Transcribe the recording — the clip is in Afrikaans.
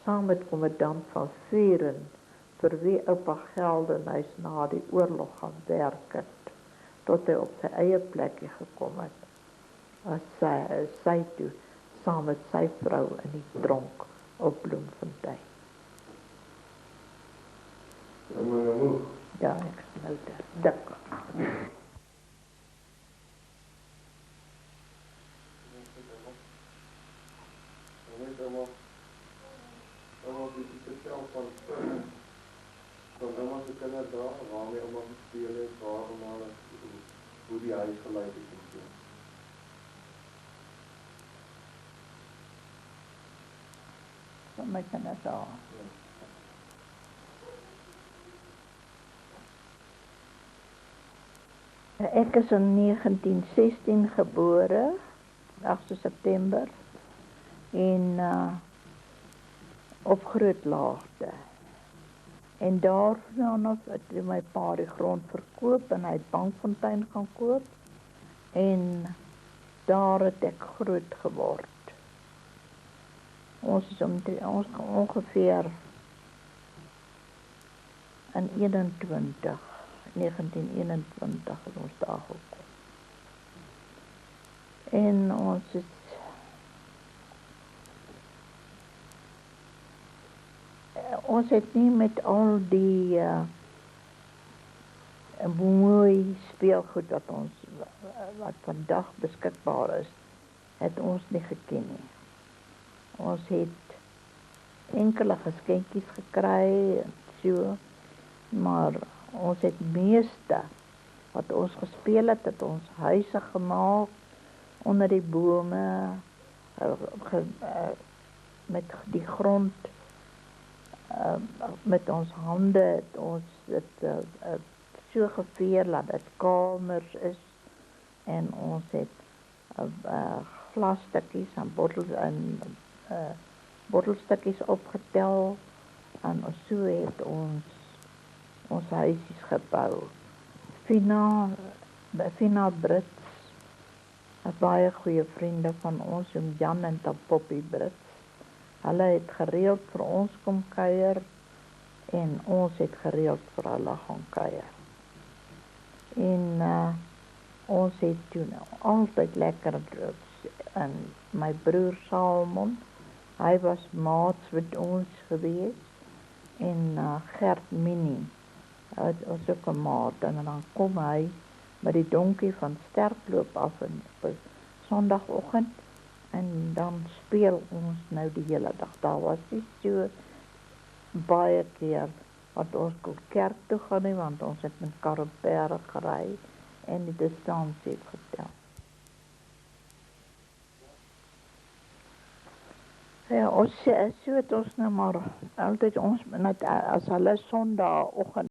saam met kommandant van Vuren, vir wie oupa Geldenhuys na die oorlog gaan werk het, tot hy op sy eie plekkie gekom het, as sy toe, saam met sy vrou in die tronk op Bloemfontein. Ja, ek is nou dik. Van ouma se kinderdae, waarmee ouma gespeel het, waar ouma, hoe die huis gelyk het en so. Van my kinderdae. Ek is in 1916 gebore, 8 September, en op Grootlaagte. En daarvan het my pa die grond verkoop en hy het Bankfontein gaan koop. En daar het ek groot geword. Ons is ongeveer in 1921 het ons daar gekom. En ons het nie met al die mooi speelgoed wat vandag beskikbaar is, het ons nie geken nie. Ons het enkele geskenkies gekry en so, maar ons het meeste wat ons gespeel het ons huise gemaak onder die bome, met die grond, met ons hande het ons dit so geveer dat dit kamers is, en ons het glasstukkies en bottelstukkies opgetel, en so het ons huisies gebou. Fina Brits, baie goeie vriende van ons, Jan en Poppy Brits. Hulle het gereeld vir ons kom kuier, en ons het gereeld vir hulle gaan kuier. En ons het toen altyd lekker, en my broer Salmon, hy was maats met ons gewees, en Gert Minnie, hy was ook 'n maat, en dan kom hy met die donkie van Sterkloop af op Sondagoggend, en dan speel ons nou die hele dag. Daar was nie so baie keer wat ons kon kerk toe gaan nie, want ons het met karrepere gery en die distansie het getel. Ja, so het ons nou maar altyd net as hulle Sondagoggend